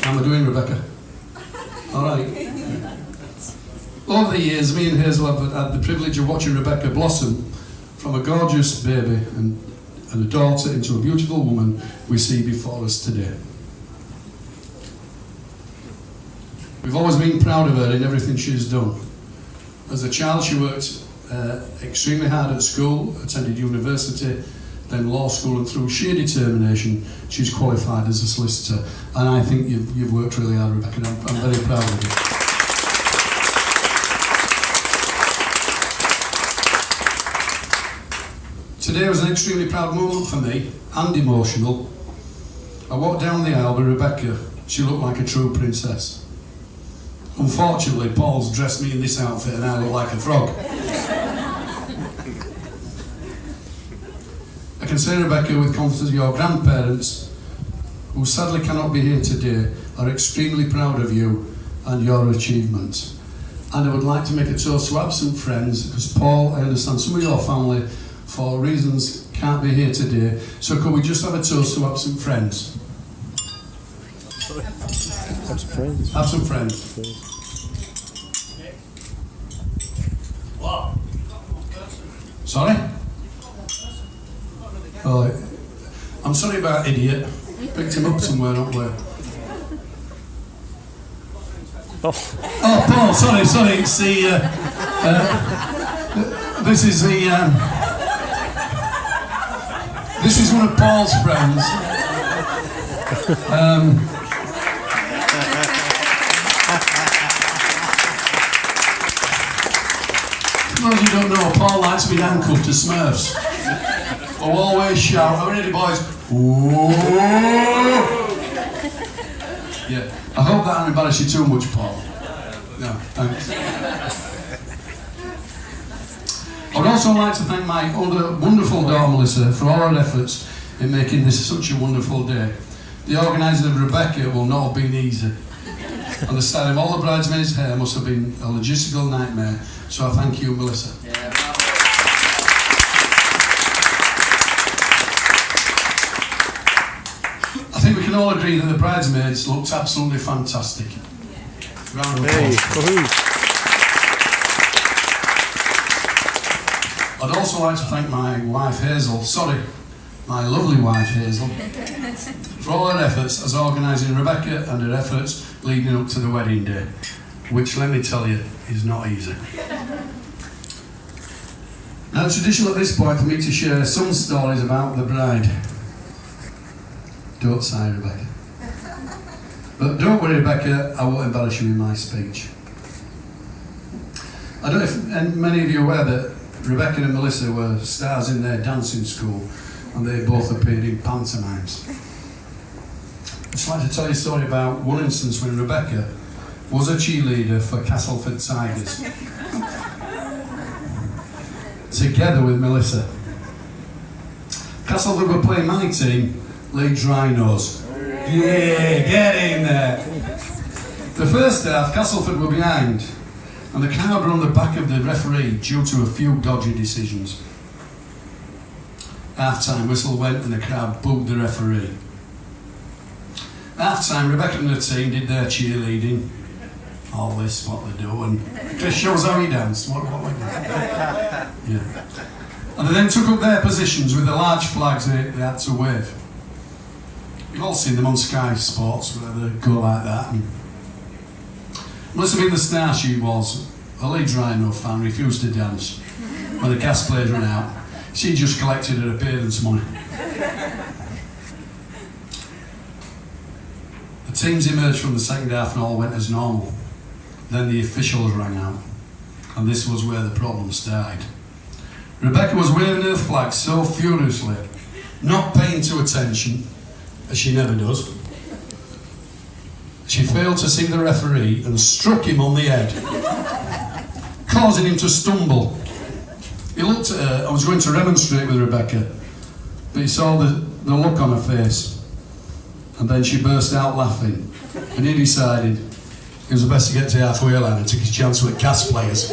How am I doing, Rebecca? All right. Over the years, me and Hazel have had the privilege of watching Rebecca blossom from a gorgeous baby and a daughter into a beautiful woman we see before us today. We've always been proud of her in everything she's done. As a child, she worked extremely hard at school, attended university, then law school, and through sheer determination, she's qualified as a solicitor. And I think you've worked really hard, Rebecca, and I'm very proud of you. Today was an extremely proud moment for me, and emotional. I walked down the aisle with Rebecca. She looked like a true princess. Unfortunately, Paul's dressed me in this outfit and I look like a frog. I can say, Rebecca, with confidence, your grandparents, who sadly cannot be here today, are extremely proud of you and your achievements. And I would like to make a toast to absent friends, because Paul, I understand some of your family, for reasons, can't be here today. So could we just have a toast to absent friends? Absent friends. Absent friends. Sorry? Oh, I'm sorry about idiot. Picked him up somewhere, not where. Oh, Paul, sorry. It's the, this is the, this is one of Paul's friends. For those who don't know, Paul likes to be handcuffed to Smurfs. I'll always shout, "Are we ready, boys?" Whoa! Yeah, I hope that didn't embarrass you too much, Paul. No, thanks. I would also like to thank my wonderful daughter Melissa for all her efforts in making this such a wonderful day. The organising of Rebecca will not have been easy. And the styling of all the bridesmaids' hair must have been a logistical nightmare. So I thank you, Melissa. Yeah. I think we can all agree that the bridesmaids looked absolutely fantastic. Round of applause. I'd also like to thank my wife Hazel, my lovely wife Hazel, for all her efforts as organising Rebecca and her efforts leading up to the wedding day, which, let me tell you, is not easy. Now, it's traditional at this point for me to share some stories about the bride. Don't sigh, Rebecca. But don't worry, Rebecca, I won't embarrass you in my speech. I don't know if many of you are aware that Rebecca and Melissa were stars in their dancing school, and they both appeared in pantomimes. I'd just like to tell you a story about one instance when Rebecca was a cheerleader for Castleford Tigers, together with Melissa. Castleford were playing my team, Leeds Rhinos. Yeah, get in there. The first half, Castleford were behind, and the crowd were on the back of the referee due to a few dodgy decisions. Half-time whistle went and the crowd booed the referee. Half-time, Rebecca and her team did their cheerleading. All this, what they do, and Chris shows how he danced. What we do. Yeah. And they then took up their positions with the large flags they had to wave. You've all seen them on Sky Sports, where they go like that. And Melissa, being the star she was, a Leeds Rhino fan, refused to dance when the gas players ran out. She just collected her appearance money. The teams emerged from the second half and all went as normal. Then the officials rang out, and this was where the problem started. Rebecca was waving her flag so furiously, not paying to attention, as she never does. She failed to see the referee and struck him on the head, causing him to stumble. He looked at her. I was going to remonstrate with Rebecca, but he saw the look on her face, and then she burst out laughing, and he decided it was best to get to the halfway line and took his chance with gas players.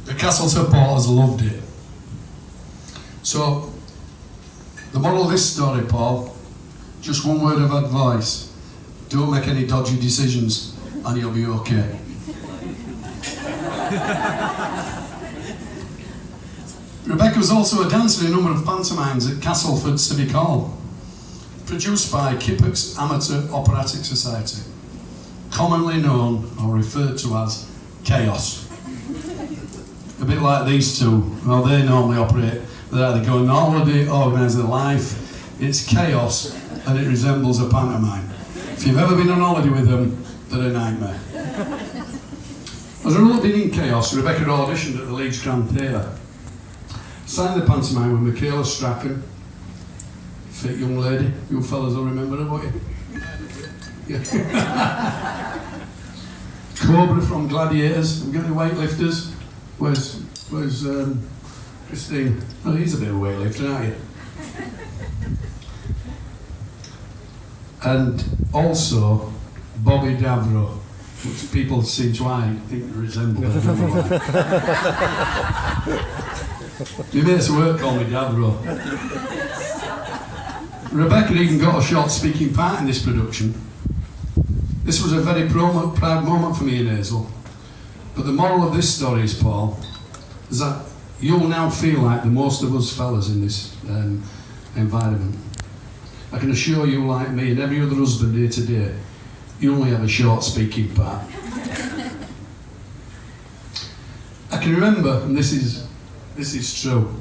The Castle supporters loved it. So The moral of this story, Paul, just one word of advice. Don't make any dodgy decisions and you'll be okay. Rebecca was also a dancer in a number of pantomimes at Castleford Civic Hall, produced by Kippax Amateur Operatic Society, commonly known or referred to as Chaos. A bit like these two. Well, they normally operate, they're either going on holiday, organise their life. It's chaos and it resembles a pantomime. If you've ever been on holiday with them, they're a nightmare. As a result of being in Chaos, Rebecca auditioned at the Leeds Grand Theatre. Signed the pantomime with Michaela Strachan, fit young lady. You fellas will remember her, won't you? Yeah. Cobra from Gladiators. We've got the weightlifters. Where's Christine? Oh, he's a bit of a weightlifter, aren't you? And also Bobby Davro, which people seem to think resemble everyone. My mates at work call me Davro. Rebecca even got a short speaking part in this production. This was a very proud moment for me and Hazel. But the moral of this story is, Paul, is that you'll now feel like the most of us fellas in this environment. I can assure you, like me and every other husband here today, you only have a short speaking part. I can remember, and this is true,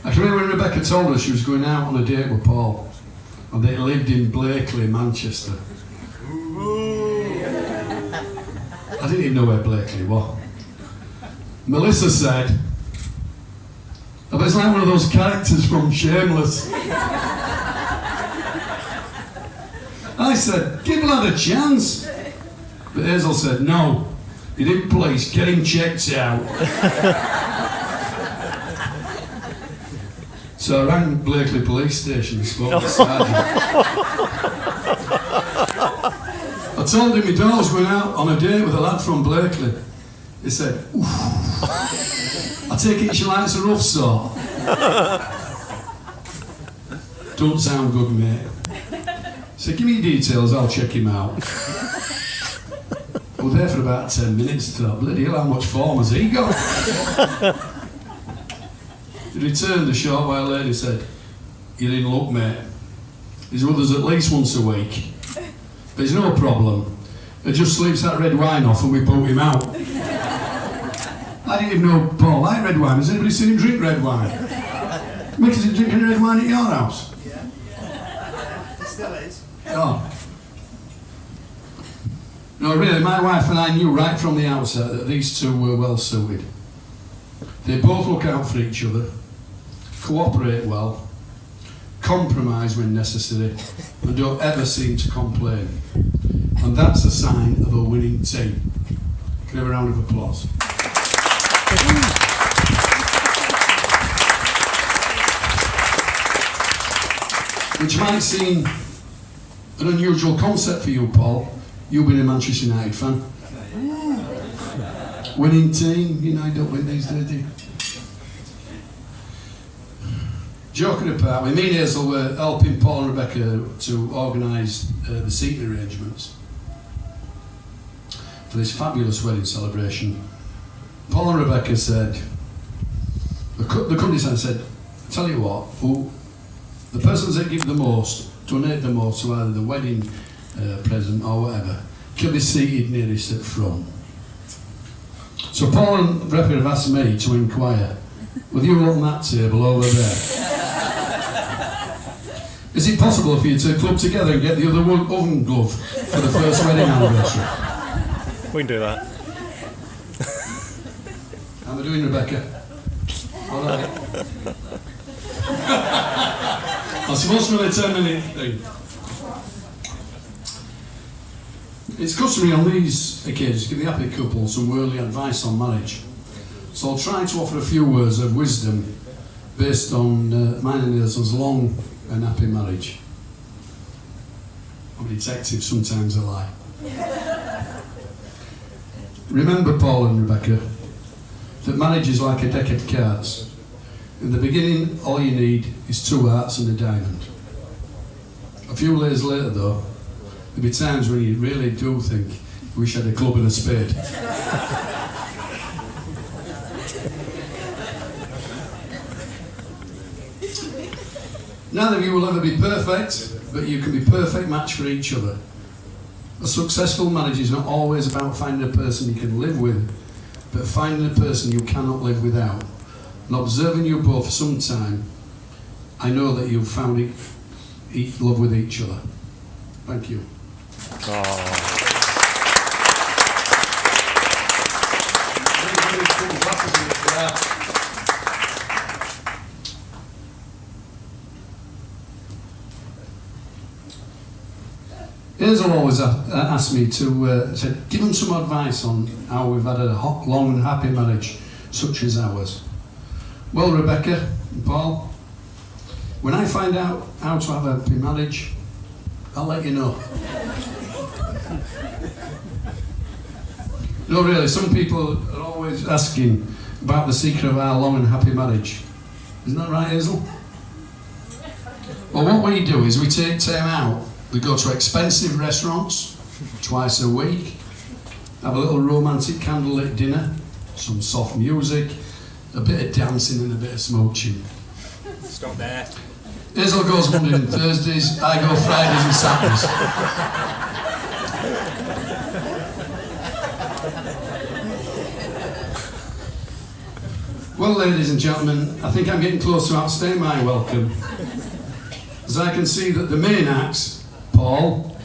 I can remember when Rebecca told us she was going out on a date with Paul, and they lived in Blakely, Manchester. I didn't even know where Blakely was. Melissa said, "I bet it's like one of those characters from Shameless." I said, "Give lad a chance." But Hazel said, "No, he didn't please, get him checked out." So I rang Blakely Police Station and spoke to the sergeant. I told him my daughter was going out on a date with a lad from Blakely. He said, "Oof, I take it she likes a rough sort." Don't sound good, mate. So give me your details, I'll check him out. I was there for about 10 minutes. I thought, bloody hell, how much form has he got? He returned a short while later and said, "You're in luck, mate. He's with us at least once a week. But it's no problem. He just sleeps that red wine off and we boot him out." I didn't even know Paul liked red wine. Has anybody seen him drink red wine? Mick, is he drinking red wine at your house? Yeah. It still is. Oh. No, really, my wife and I knew right from the outset that these two were well suited. They both look out for each other, cooperate well, compromise when necessary, and don't ever seem to complain. And that's a sign of a winning team. Can I have a round of applause? Which might seem an unusual concept for you, Paul. You've been a Manchester United fan. Winning team, United don't win these days, do you? Joking apart, me and Hazel were helping Paul and Rebecca to organise the seating arrangements for this fabulous wedding celebration. Paul and Rebecca said, the company said, "I tell you what, the persons that give the most, donate the most to either the wedding present or whatever, can be seated nearest at front." So Paul and Rebecca have asked me to inquire, "Will you look on that table over there? Is it possible for you to club together and get the other oven glove for the first wedding anniversary?" We can do that. How are we doing, Rebecca? All right. I suppose to be a 10-minute thing. It's customary on these occasions to give the happy couple some worldly advice on marriage. So I'll try to offer a few words of wisdom based on mine and Hazel's long and happy marriage. I'm a detective, sometimes I lie. Remember, Paul and Rebecca, that marriage is like a deck of cards. In the beginning, all you need is 2 hearts and a diamond. A few years later, though, there'll be times when you really do think, you wish I had a club and a spade. Neither of you will ever be perfect, but you can be a perfect match for each other. A successful marriage is not always about finding a person you can live with, but finding a person you cannot live without. And observing you both for some time, I know that you've found love with each other. Thank you. Hazel always asked me to give them some advice on how we've had a long and happy marriage such as ours. Well, Rebecca and Paul, when I find out how to have a happy marriage, I'll let you know. No, really, some people are always asking about the secret of our long and happy marriage. Isn't that right, Hazel? Well, what we do is we take time out. We go to expensive restaurants twice a week, have a little romantic candlelit dinner, some soft music, a bit of dancing and a bit of smooching. Stop there. Hazel goes Monday and Thursdays, I go Fridays and Saturdays. Well, ladies and gentlemen, I think I'm getting close to outstaying my welcome, as I can see that the main acts, Paul,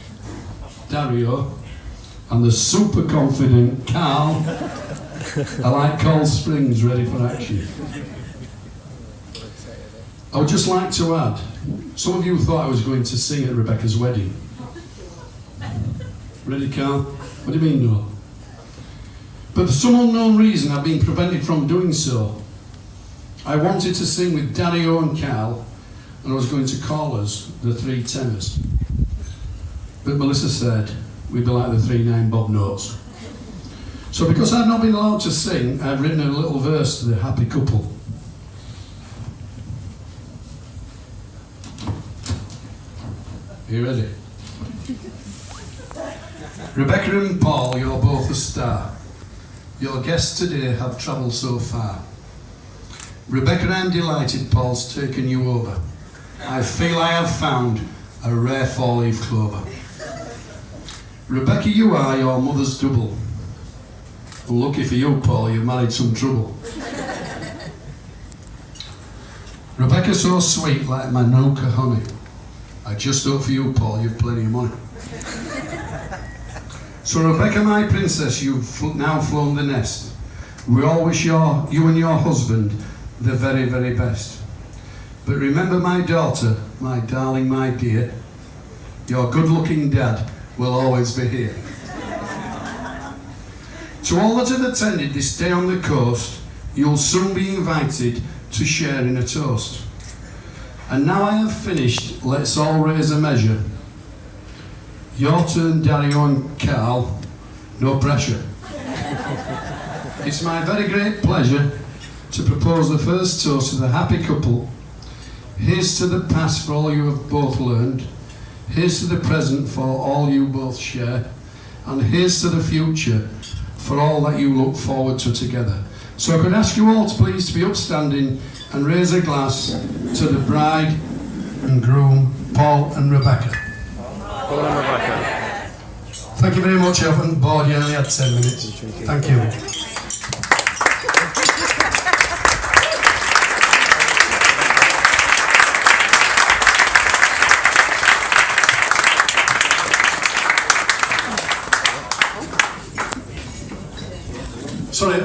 Dario, and the super confident Carl are like cold springs ready for action. I would just like to add, some of you thought I was going to sing at Rebecca's wedding. Ready, Carl? What do you mean, no? But for some unknown reason, I've been prevented from doing so. I wanted to sing with Dario and Carl, and I was going to call us the Three Tenors. But Melissa said we'd be like the 3/9 Bob Notes. So because I've not been allowed to sing, I've written a little verse to the happy couple. Are you ready? Rebecca and Paul, you're both a star. Your guests today have travelled so far. Rebecca, I'm delighted Paul's taken you over. I feel I have found a rare four-leaf clover. Rebecca, you are your mother's double. Lucky for you, Paul, you've married some trouble. Rebecca, so sweet like Manuka honey. I just hope for you, Paul, you've plenty of money. So Rebecca, my princess, you've now flown the nest. We all wish you and your husband the very, very best. But remember, my daughter, my darling, my dear, your good-looking dad will always be here. To all that have attended this day on the coast, you'll soon be invited to share in a toast. And now I have finished, let's all raise a measure. Your turn, Dario and Carl, no pressure. It's my very great pleasure to propose the first toast to the happy couple. Here's to the past for all you have both learned. Here's to the present for all you both share. And here's to the future for all that you look forward to together. So I could ask you all to please be upstanding and raise a glass to the bride and groom, Paul and Rebecca. Paul and Rebecca. Thank you very much. I haven't bored you, I only had 10 minutes. Thank you. Sorry,